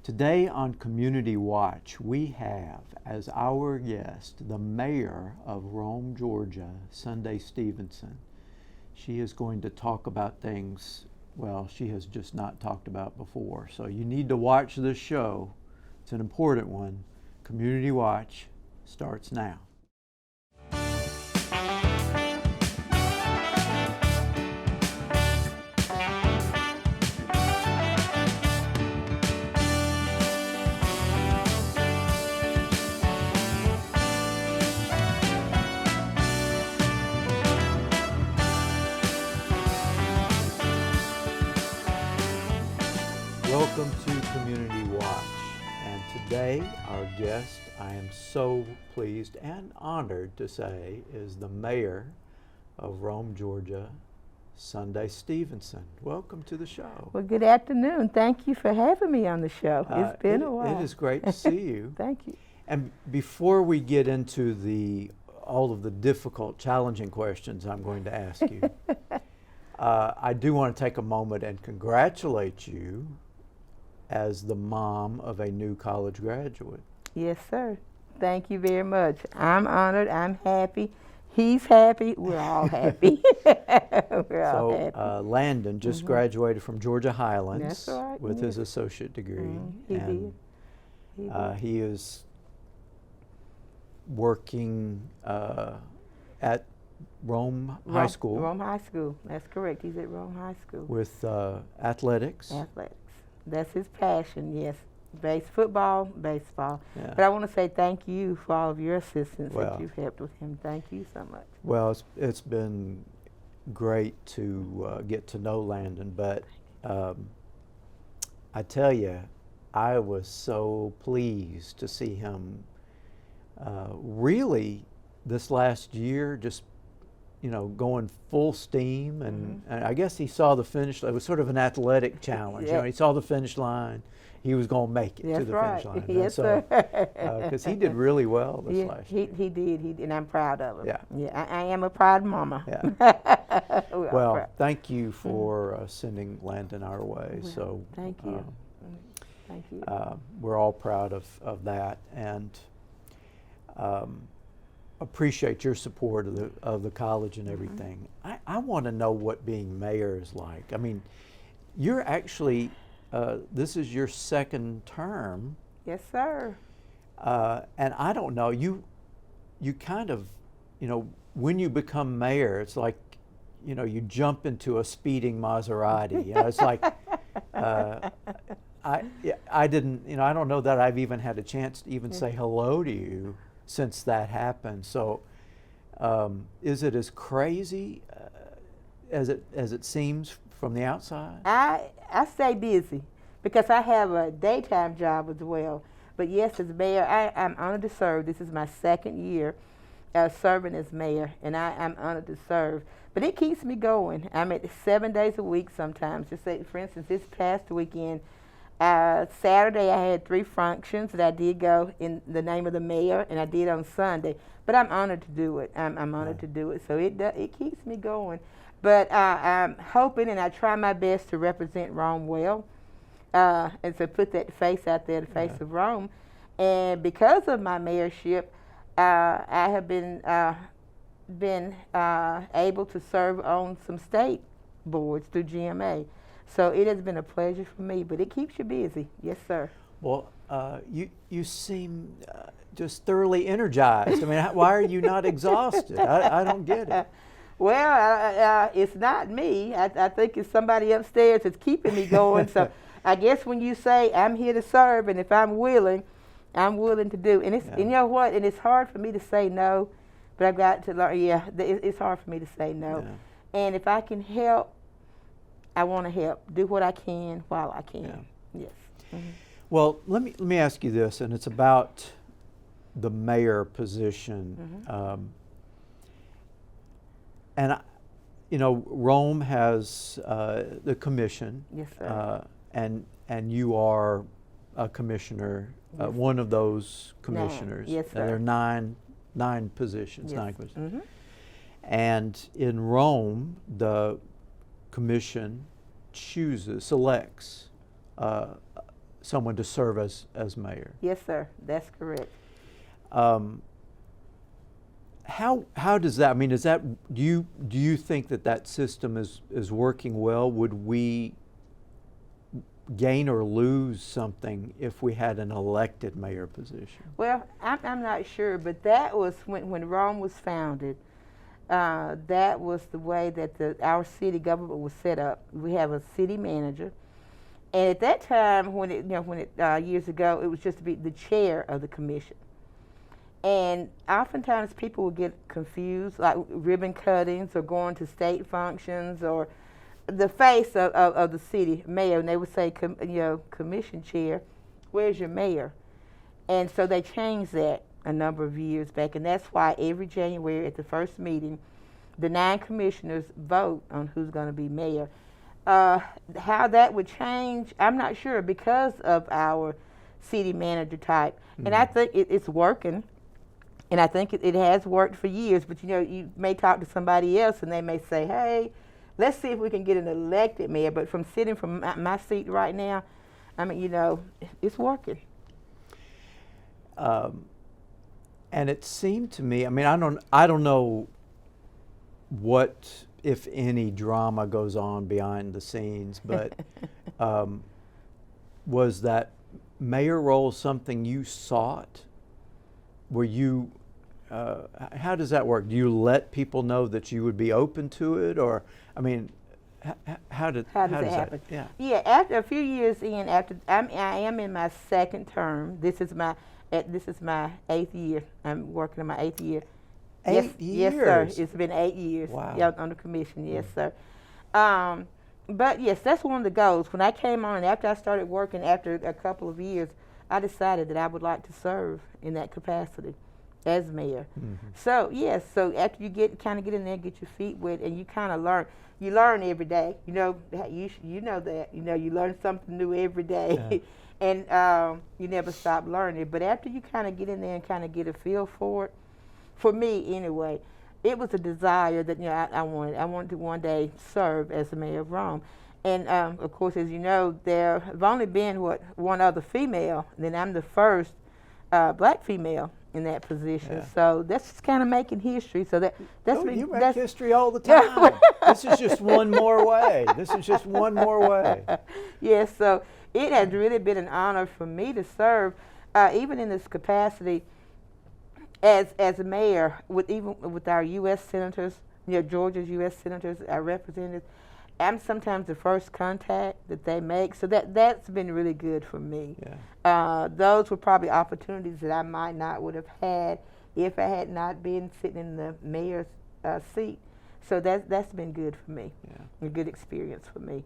Today on Community Watch, we have as our guest the mayor of Rome, Georgia, Sundai Stevenson. She is going to talk about things, well, she has just not talked about before. So you need to watch this show. It's an important one. Community Watch starts now. Welcome to Community Watch, and today our guest, I am so pleased and honored to say, is the mayor of Rome, Georgia, Sundai Stevenson. Welcome to the show. Well, good afternoon. Thank you for having me on the show. It's been a while. It is great to see you. Thank you. And before we get into all of the difficult, challenging questions I'm going to ask you, I do want to take a moment and congratulate you as the mom of a new college graduate. Yes, sir. Thank you very much. I'm honored. I'm happy. He's happy. We're all happy. All happy. Landon just graduated from Georgia Highlands. That's right, with his associate degree. He did. He is working at Rome High School. Rome High School. That's correct. He's at Rome High School. With athletics. Athletics. That's his passion, yes. Football, baseball. Yeah. But I want to say thank you for all of your assistance Well, that you've helped with him. Thank you so much. Well, it's been great to get to know Landon, but I tell you, I was so pleased to see him really this last year just going full steam, and I guess he saw the finish. It was sort of an athletic challenge. Yeah. He saw the finish line. He was going to make it to the finish line. Yes, so, sir. Because he did really well this last year. He did, and I'm proud of him. Yeah. I am a proud mama. Yeah. Well, thank you for sending Landon our way. Well, so thank you. Thank you. We're all proud of that, and appreciate your support of the college and everything. I want to know what being mayor is like. I mean, you're actually this is your second term. Yes, sir. And I don't know, you kind of, when you become mayor, it's like, you jump into a speeding Maserati. It's like I didn't, I don't know that I've even had a chance to even say hello to you since that happened. So is it as crazy as it seems from the outside? I stay busy because I have a daytime job as well. But yes, as mayor, I'm honored to serve. This is my second year serving as mayor, and I'm honored to serve. But it keeps me going. I'm at 7 days a week sometimes. Just say, for instance, this past weekend, Saturday I had 3 functions that I did go in the name of the mayor, and I did on Sunday. But I'm honored to do it. I'm honored to do it. So it keeps me going. But I'm hoping, and I try my best to represent Rome well, and to put that face out there, the face of Rome. And because of my mayorship, I have been able to serve on some state boards through GMA. So it has been a pleasure for me, but it keeps you busy. Yes, sir. Well, you seem just thoroughly energized. I mean, why are you not exhausted? I don't get it. Well, it's not me. I think it's somebody upstairs that's keeping me going. So I guess when you say I'm here to serve, and if I'm willing to do. And and you know what? And it's hard for me to say no, but I've got to learn. Yeah, it's hard for me to say no. Yeah. And if I can help, I want to help. Do what I can while I can. Yeah. Yes. Mm-hmm. Well, let me ask you this, and it's about the mayor position. Mm-hmm. And Rome has the commission. Yes, sir. And you are a commissioner, one of those commissioners. Yes, sir. There are nine positions. Yes. 9 positions. Mm-hmm. And in Rome, the commission selects someone to serve as mayor. Yes, sir. That's correct. How does that? I mean, is that do you think that system is working well? Would we gain or lose something if we had an elected mayor position? Well, I'm not sure, but that was when Rome was founded. That was the way that our city government was set up. We have a city manager, and at that time, when it years ago, it was just to be the chair of the commission. And oftentimes people would get confused, like ribbon cuttings or going to state functions or the face of the city mayor, and they would say, commission chair, where's your mayor? And so they changed that a number of years back, and that's why every January at the first meeting, the 9 commissioners vote on who's going to be mayor. How that would change, I'm not sure, because of our city manager type. Mm-hmm. And I think it's working. And I think it has worked for years, but you may talk to somebody else and they may say, hey, let's see if we can get an elected mayor. But from sitting from my seat right now, I mean, it's working. And it seemed to me, I mean, I don't know what, if any, drama goes on behind the scenes, but was that mayor role something you sought? Were you, how does that work? Do you let people know that you would be open to it, or, I mean, how does it happen? Yeah. After a few years in, I am in my second term. This is my 8th year. I'm working in my 8th year. 8 years. Yes, sir. It's been 8 years. Wow. On the commission. Yes, sir. But yes, that's one of the goals. When I came on, after I started working, after a couple of years, I decided that I would like to serve in that capacity as mayor. Mm-hmm. So yes, so after you get in there, get your feet wet, and you kind of learn. You learn every day. You know that. You learn something new every day, and you never stop learning. But after you kind of get in there and kind of get a feel for it, for me anyway, it was a desire that I wanted. I wanted to one day serve as the mayor of Rome. And of course, as you know, there have only been one other female. And then I'm the first black female in that position. Yeah. So that's just kind of making history. So you make history all the time. This is just one more way. Yes. So it has really been an honor for me to serve, even in this capacity, as a mayor, with our U.S. senators, Georgia's U.S. senators, our representatives. I'm sometimes the first contact that they make, so that's been really good for me. Yeah. Those were probably opportunities that I might not would have had if I had not been sitting in the mayor's seat. So that's been good for me. Yeah. A good experience for me.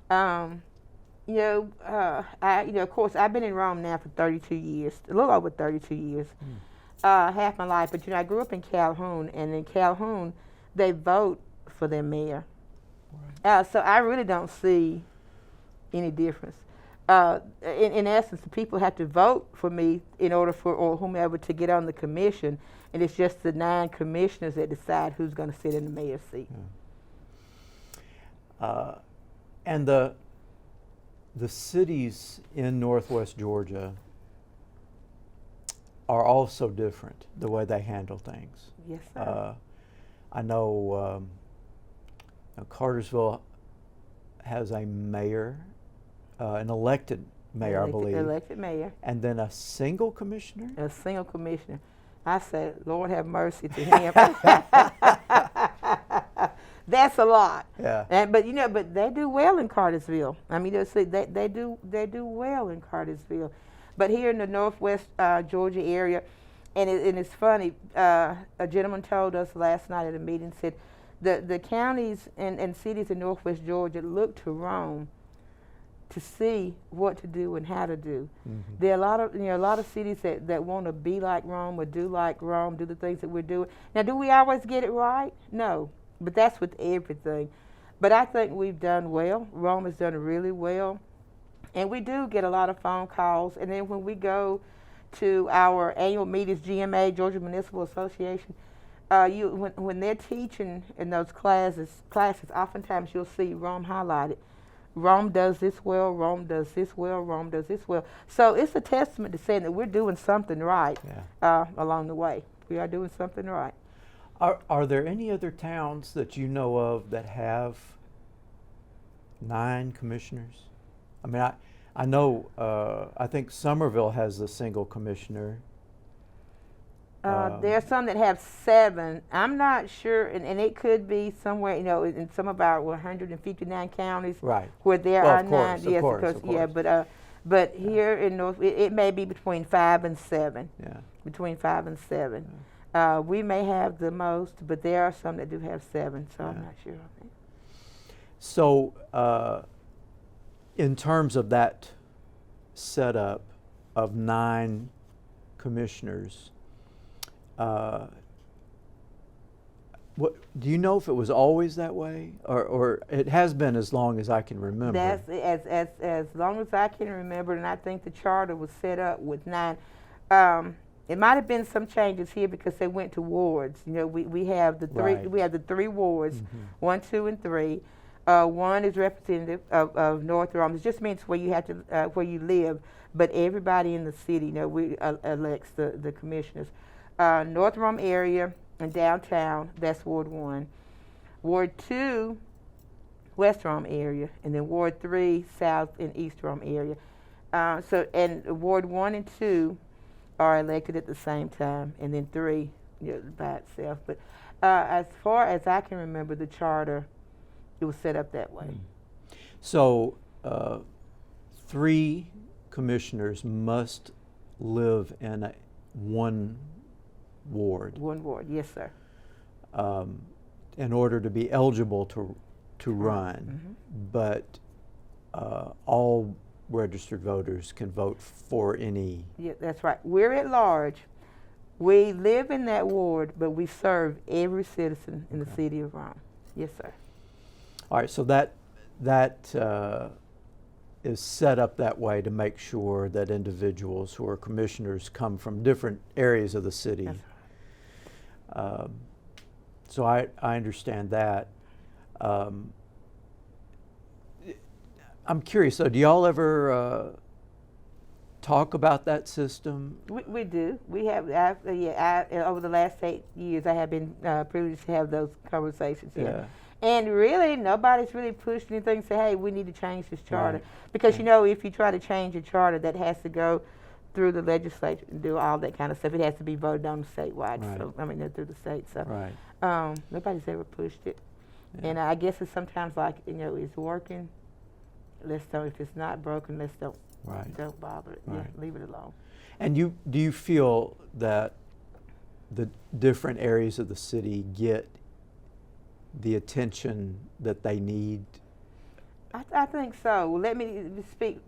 Of course, I've been in Rome now for 32 years, a little over 32 years, half my life. But I grew up in Calhoun, and in Calhoun, they vote for their mayor. Right. So I really don't see any difference. In essence, the people have to vote for me in order or whomever to get on the commission, and it's just the 9 commissioners that decide who's going to sit in the mayor's seat. Yeah. And the cities in Northwest Georgia are also different, the way they handle things. Yes, sir. I know Cartersville has a mayor, an elected mayor, I believe. Elected mayor. And then a single commissioner? A single commissioner. I said, Lord have mercy to him. That's a lot. Yeah. But they do well in Cartersville. I mean, they do well in Cartersville. But here in the Northwest Georgia area, and it's funny, a gentleman told us last night at a meeting, said, the counties and cities in Northwest Georgia look to Rome to see what to do and how to do. Mm-hmm. There are a lot of cities that want to be like Rome or do like Rome, do the things that we're doing. Now, do we always get it right? No, but that's with everything. But I think we've done well. Rome has done really well, and we do get a lot of phone calls. And then when we go to our annual meetings, GMA, Georgia Municipal Association, when they're teaching in those classes, oftentimes you'll see Rome highlighted. Rome does this well, Rome does this well, Rome does this well. So it's a testament to saying that we're doing something right along the way. We are doing something right. Are there any other towns that you know of that have 9 commissioners? I mean, I know, I think Somerville has a single commissioner. There are some that have 7. I'm not sure, and it could be somewhere, in some of our 159 counties, Right. where there Well, are of course, 9. Yes, of course, because of course. but here in North, it may be between 5 and 7. Yeah. Between 5 and 7. We may have the most, but there are some that do have 7. So I'm not sure. So, in terms of that setup of 9 commissioners, what do you know if it was always that way, or it has been as long as I can remember? That's as long as I can remember, and I think the charter was set up with 9. It might have been some changes here because they went to wards. We have the 3. Right. We have the 3 wards, 1, 2, and 3. 1 is representative of North Rome. It just means where you have to where you live, but everybody in the city, we elects the commissioners. North Rome area and downtown, that's Ward 1. Ward 2, West Rome area, and then Ward 3, South and East Rome area. And Ward 1 and 2 are elected at the same time, and then 3 by itself. But as far as I can remember, the charter, it was set up that way. So, 3 commissioners must live in one ward. One ward, yes, sir. In order to be eligible to run, but all registered voters can vote for any. Yeah, that's right. We're at large. We live in that ward, but we serve every citizen in the city of Rome. Yes, sir. All right, so that is set up that way to make sure that individuals who are commissioners come from different areas of the city. That's right. So I understand that. I'm curious, though, do y'all ever talk about that system? We do. We have. Over the last 8 years, I have been privileged to have those conversations here. Yeah. And really, nobody's really pushed anything and say, hey, we need to change this charter. Right. Because, if you try to change a charter, that has to go through the legislature and do all that kind of stuff. It has to be voted on statewide. Right. So, through the state. So, Right. Nobody's ever pushed it. Yeah. And I guess it's sometimes like, it's working. Let's don't. If it's not broken, let's don't bother it. Right. Yeah, leave it alone. And do you feel that the different areas of the city get the attention that they need? I think so. Well, let me speak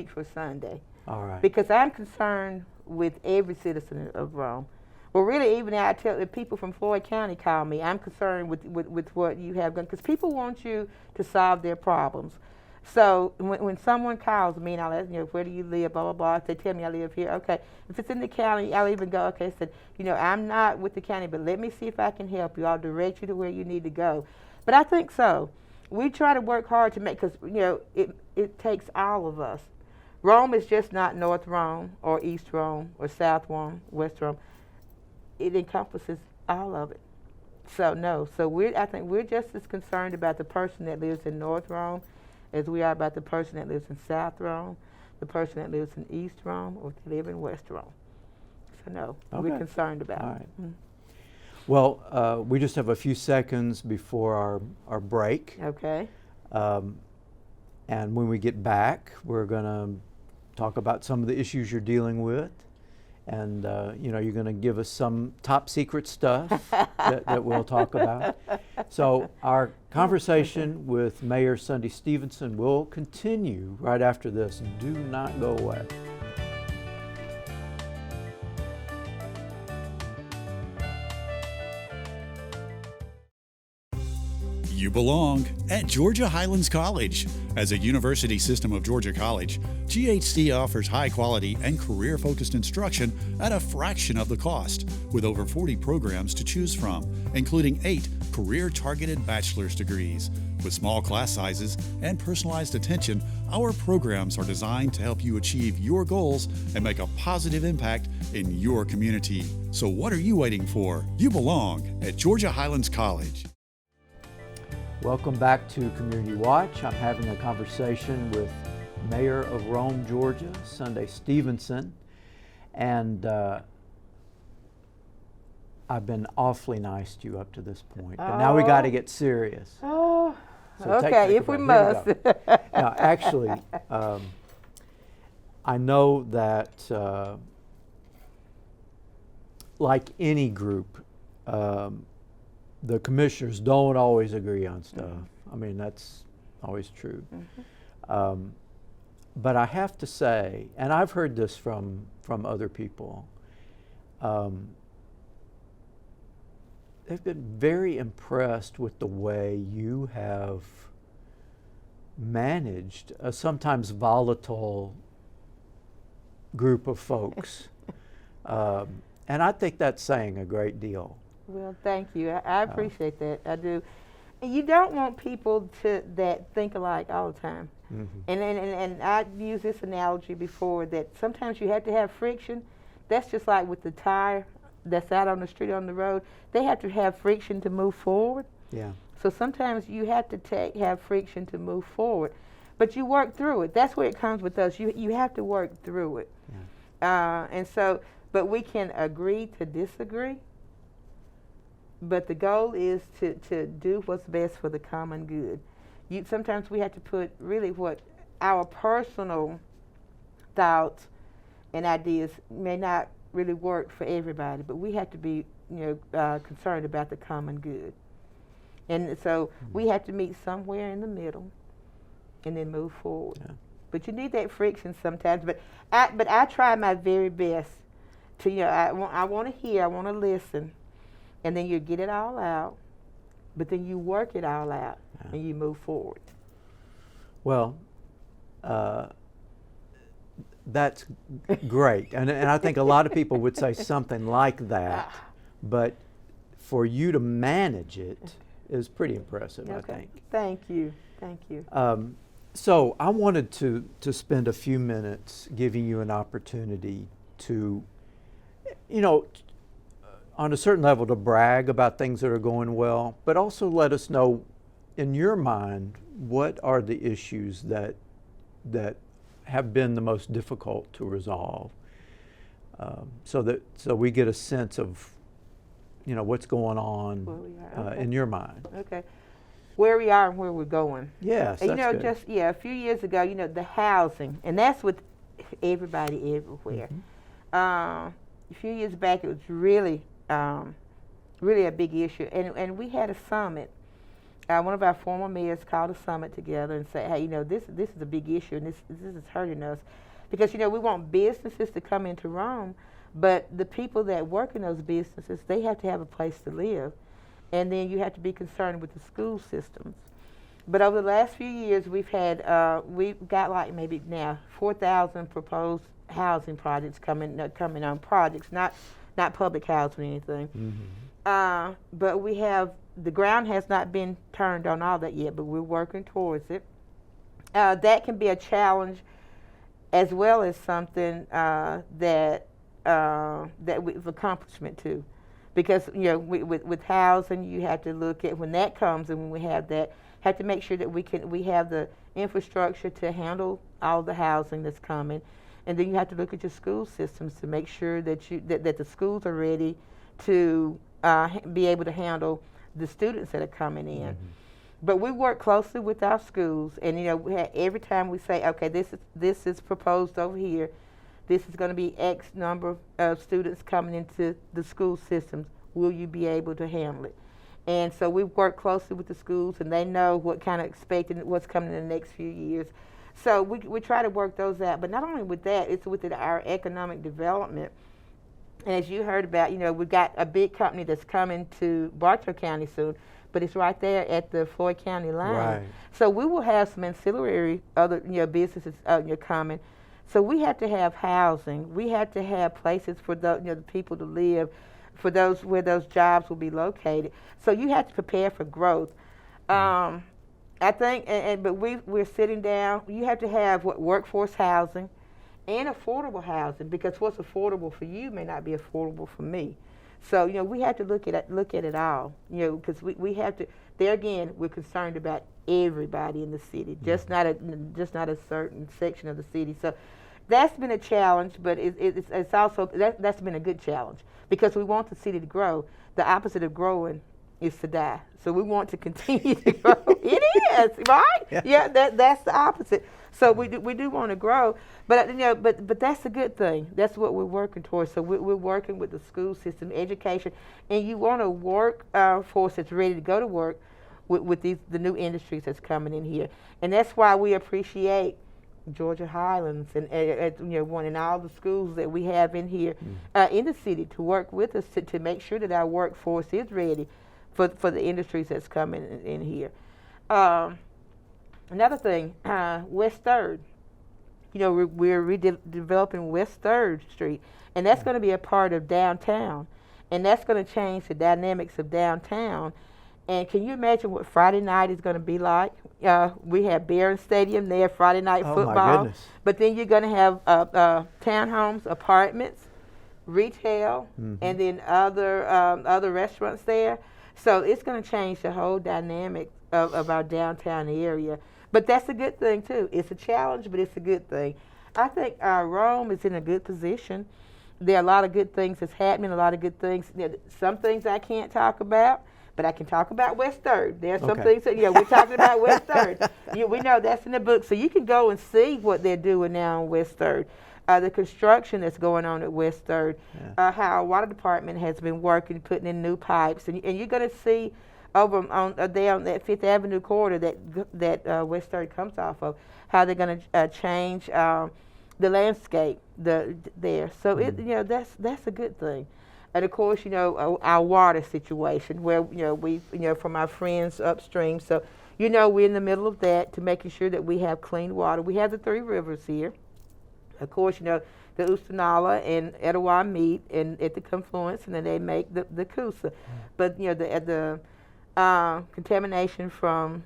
for Sundai. All right. Because I'm concerned with every citizen of Rome. Well, really, even now I tell the people from Floyd County call me. I'm concerned with what you have going, because people want you to solve their problems. So when someone calls me and I'll ask, where do you live, blah, blah, blah, if they tell me I live here, okay. If it's in the county, I'll even go, okay, said, I'm not with the county, but let me see if I can help you. I'll direct you to where you need to go. But I think so. We try to work hard to make, because, it takes all of us. Rome is just not North Rome or East Rome or South Rome, West Rome. It encompasses all of it. So, no. So I think we're just as concerned about the person that lives in North Rome as we are about the person that lives in South Rome, the person that lives in East Rome, or they live in West Rome. So no, we're concerned about All right. it. Mm-hmm. Well, we just have a few seconds before our break. Okay. And when we get back, we're going to talk about some of the issues you're dealing with. And, you're going to give us some top secret stuff that we'll talk about. So our conversation with Mayor Sundai Stevenson will continue right after this. Do not go away. You belong at Georgia Highlands College. As a university system of Georgia College, GHC offers high quality and career focused instruction at a fraction of the cost, with over 40 programs to choose from, including 8 career targeted bachelor's degrees. With small class sizes and personalized attention, our programs are designed to help you achieve your goals and make a positive impact in your community. So what are you waiting for? You belong at Georgia Highlands College. Welcome back to Community Watch. I'm having a conversation with Mayor of Rome, Georgia, Sundai Stevenson, and I've been awfully nice to you up to this point, but now we got to get serious. Oh, So okay, take if we a must. breath. Now, actually, I know that like any group, the commissioners don't always agree on stuff. I mean, that's always true. But I have to say, and I've heard this from other people, they've been very impressed with the way you have managed a sometimes volatile group of folks. And I think that's saying a great deal. Well, thank you. I appreciate that. I do. And you don't want people that think alike all the time. And I used this analogy before that sometimes you have to have friction. That's just like with the tire that's out on the street, on the road. They have to have friction to move forward. Yeah. So sometimes you have to have friction to move forward. But you work through it. That's where it comes with us. You have to work through it. Yeah. But we can agree to disagree. But the goal is to do what's best for the common good. Sometimes we have to put really what our personal thoughts and ideas may not really work for everybody, but we have to be concerned about the common good. And so we have to meet somewhere in the middle and then move forward. Yeah. But you need that friction sometimes. But I try my very best to, I want to hear, I want to listen. And then you get it all out, but then you work it all out, and you move forward. Well, that's great. And I think a lot of people would say something like that, but for you to manage it is pretty impressive, I think. Thank you. Thank you. So I wanted to spend a few minutes giving you an opportunity to, on a certain level, to brag about things that are going well, but also let us know, in your mind, what are the issues that have been the most difficult to resolve, so we get a sense of, what's going on in your mind. Okay, where we are and where we're going. Yes, that's good. A few years ago, the housing, and that's with everybody everywhere. A few years back, it was really a big issue. And we had a summit. One of our former mayors called a summit together and said, hey, this is a big issue, and this is hurting us. Because, we want businesses to come into Rome, but the people that work in those businesses, they have to have a place to live. And then you have to be concerned with the school systems. But over the last few years, we've got like maybe now 4,000 proposed housing projects coming on projects, not public housing or anything. But the ground has not been turned on all that yet, but we're working towards it. That can be a challenge as well as something that with accomplishment too. Because, with housing, you have to look at when that comes, and when we have that, have to make sure that we have the infrastructure to handle all the housing that's coming. And then you have to look at your school systems to make sure that that the schools are ready to be able to handle the students that are coming in. But we work closely with our schools, and every time we say, okay, this is proposed over here, this is going to be X number of students coming into the school systems. Will you be able to handle it? And so we work closely with the schools, and they know what kind of expected, what's coming in the next few years. So we try to work those out. But not only with that, it's with our economic development. And as you heard about, we've got a big company that's coming to Bartow County soon. but it's right there at the Floyd County line. Right. So we will have some ancillary other businesses coming. So we have to have housing. We have to have places for the people to live, for those where those jobs will be located. So you have to prepare for growth. I think, but we're sitting down. You have to have workforce housing and affordable housing, because what's affordable for you may not be affordable for me. So we have to look at it all. Because we have to. There again, we're concerned about everybody in the city, just not a certain section of the city. So that's been a challenge, but it's also that's been a good challenge, because we want the city to grow. The opposite of growing is to die. So we want to continue to grow. It is, right? Yeah, that's the opposite. So we do want to grow, but but that's a good thing. That's what we're working towards. So we're working with the school system, education, and you want a workforce that's ready to go to work with the new industries that's coming in here, and that's why we appreciate Georgia Highlands and and all the schools that we have in here in the city to work with us to make sure that our workforce is ready for the industries that's coming in here. Another thing, West 3rd. We're redeveloping West 3rd Street, and that's going to be a part of downtown, and that's going to change the dynamics of downtown. And can you imagine what Friday night is going to be like? We have Barron Stadium there, Friday night football. My goodness. But then you're going to have townhomes, apartments, retail, and then other restaurants there. So it's going to change the whole dynamic of our downtown area. But that's a good thing, too. It's a challenge, but it's a good thing. I think Rome is in a good position. There are a lot of good things that's happening, a lot of good things. Some things I can't talk about, but I can talk about West 3rd. There are some things that, we're talking about West 3rd. We know that's in the book. So you can go and see what they're doing now on West 3rd. The construction that's going on at West 3rd, how our water department has been working, putting in new pipes. And you're going to see over on that Fifth Avenue corridor that West 3rd comes off of, how they're going to change the landscape there. So that's a good thing. And of course, our water situation, where we from our friends upstream. So we're in the middle of that, to making sure that we have clean water. We have the three rivers here. Of course, the Oostanala and Etowah meet at the confluence, and then they make the Coosa. But the contamination from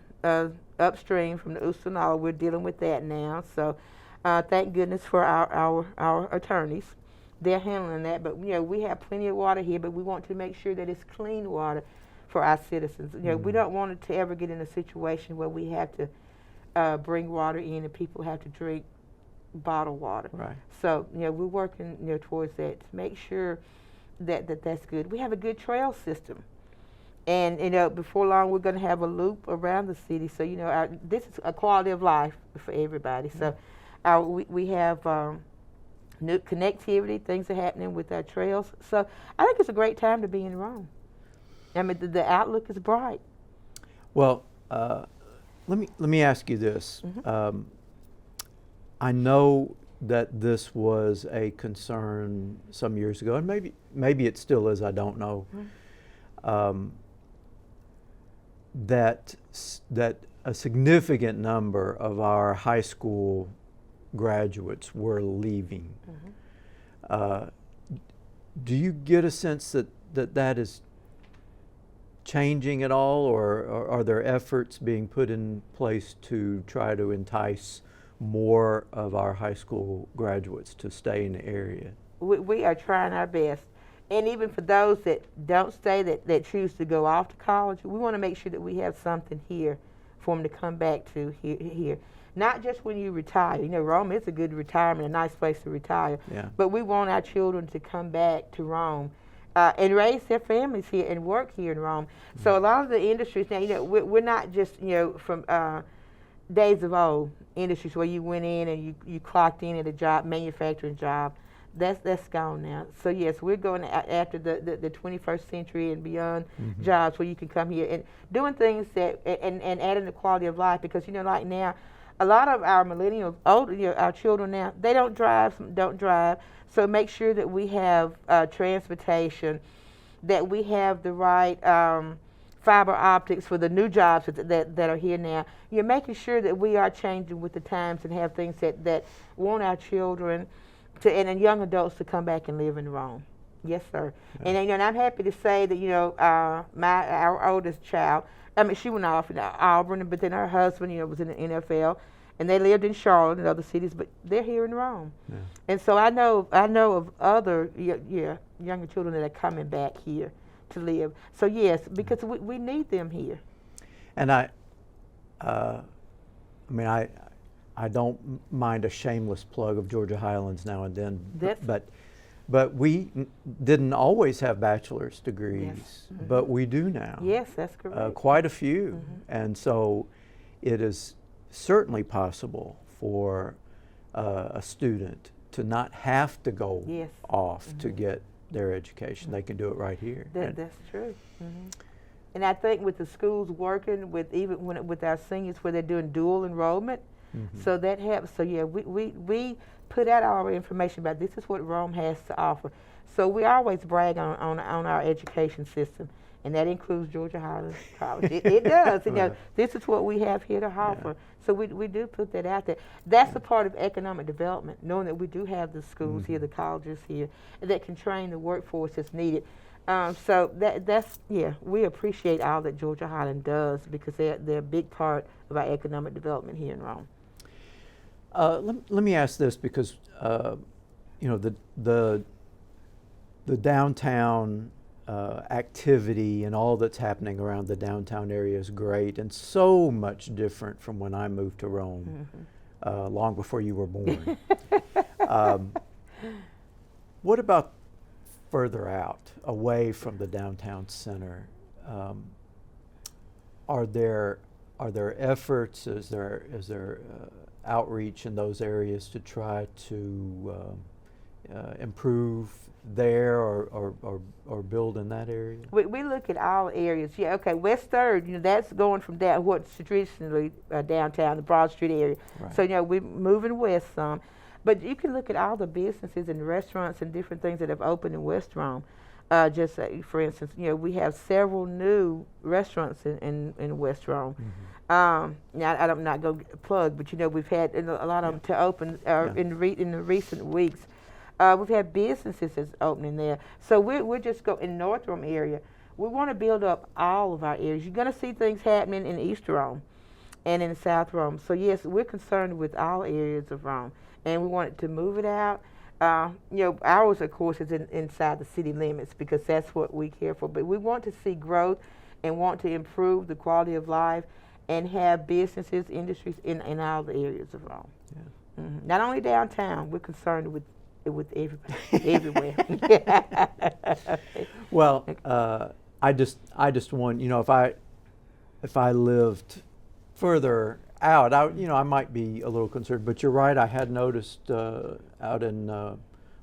upstream from the Oostanala, we're dealing with that now. So thank goodness for our attorneys. They're handling that, but we have plenty of water here, but we want to make sure that it's clean water for our citizens. We don't want it to ever get in a situation where we have to bring water in and people have to drink bottled water. Right. So we're working towards that to make sure that's good. We have a good trail system, and before long we're going to have a loop around the city. So this is a quality of life for everybody. So we have new connectivity, things are happening with our trails. So I think it's a great time to be in Rome. I mean, the outlook is bright. Well, let me ask you this. I know that this was a concern some years ago, and maybe it still is. I don't know. That a significant number of our high school graduates were leaving. Do you get a sense that is changing at all, or are there efforts being put in place to try to entice more of our high school graduates to stay in the area? We are trying our best. And even for those that don't stay, that choose to go off to college, we want to make sure that we have something here for them to come back to here. Not just when you retire. Rome is a good retirement, a nice place to retire. Yeah. But we want our children to come back to Rome and raise their families here and work here in Rome. So a lot of the industries now, we're not just, from days of old, industries where you went in and you clocked in at a job, manufacturing job. That's gone now. So yes, we're going after the 21st century and beyond jobs where you can come here and doing things that and adding the quality of life, because like now, a lot of our millennials, our children now, they don't drive. So make sure that we have transportation, that we have the right fiber optics for the new jobs that are here now. You're making sure that we are changing with the times and have things that want our children to and young adults to come back and live in Rome. Yes, sir. Yeah. And I'm happy to say that our oldest child, I mean, she went off in Auburn, but then her husband, was in the NFL, and they lived in Charlotte and other cities, but they're here in Rome. Yeah. And so I know of other younger children that are coming back here to live. So yes, because we need them here. And I don't mind a shameless plug of Georgia Highlands now and then, but we didn't always have bachelor's degrees, yes. Mm-hmm. But we do now. Yes, that's correct. Quite a few. Mm-hmm. And so it is certainly possible for a student to not have to go yes. off mm-hmm. to get their education. Mm-hmm. They can do it right here. That's true. Mm-hmm. And I think with the schools working with with our seniors where they're doing dual enrollment, mm-hmm. so that helps. So yeah, we put out all our information about this is what Rome has to offer. So we always brag on our education system, and that includes Georgia Highlands College. It does. This is what we have here to offer. Yeah. So we do put that out there. That's a part of economic development, knowing that we do have the schools mm-hmm. here, the colleges here, that can train the workforce that's needed. So that's we appreciate all that Georgia Highland does because they're a big part of our economic development here in Rome. Let me ask this because the downtown activity and all that's happening around the downtown area is great and so much different from when I moved to Rome, mm-hmm. Long before you were born. What about further out, away from the downtown center? Are there efforts? Is there outreach in those areas to try to improve there or build in that area? We look at all areas. Yeah, okay. West Third, that's going from what's traditionally downtown, the Broad Street area. Right. So we're moving west some. But you can look at all the businesses and restaurants and different things that have opened in West Rome. Just for instance, we have several new restaurants in West Rome. Mm-hmm. Now I'm not going to plug, but we've had a lot of them to open in the recent weeks. We've had businesses that's opening there. So we're just in North Rome area. We want to build up all of our areas. You're going to see things happening in East Rome and in South Rome. So yes, we're concerned with all areas of Rome. And we wanted to move it out. Ours, of course, is inside the city limits because that's what we care for. But we want to see growth and want to improve the quality of life and have businesses, industries in all the areas of Rome. Yeah. Mm-hmm. Not only downtown, we're concerned with everybody, everywhere. Well, I just want, if I lived further out, I might be a little concerned, but you're right. I had noticed out in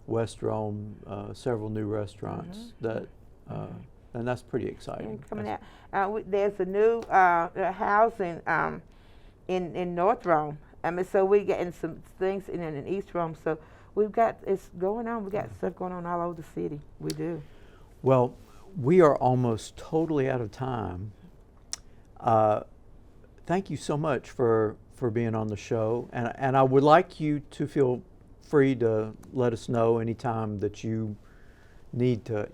West Rome several new restaurants mm-hmm. that, and that's pretty exciting. Coming out, there's a new housing in North Rome. So we getting some things in East Rome. So it's going on. We got stuff going on all over the city. We do. Well, we are almost totally out of time. Thank you so much for being on the show, and I would like you to feel free to let us know anytime that you need to.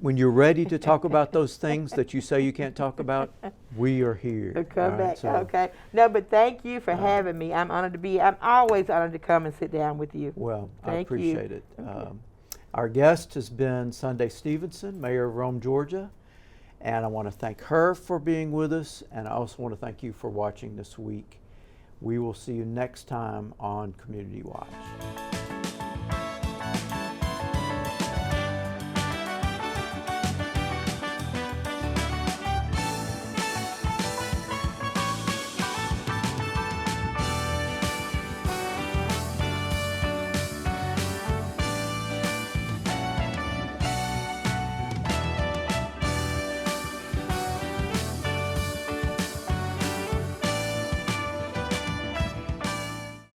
When you're ready to talk about those things that you say you can't talk about, we are here. Come back. So, okay. No, but thank you for having me. I'm honored to be. I'm always honored to come and sit down with you. Well, I appreciate it. Our guest has been Sundai Stevenson, Mayor of Rome, Georgia. And I want to thank her for being with us, and I also want to thank you for watching this week. We will see you next time on Community Watch.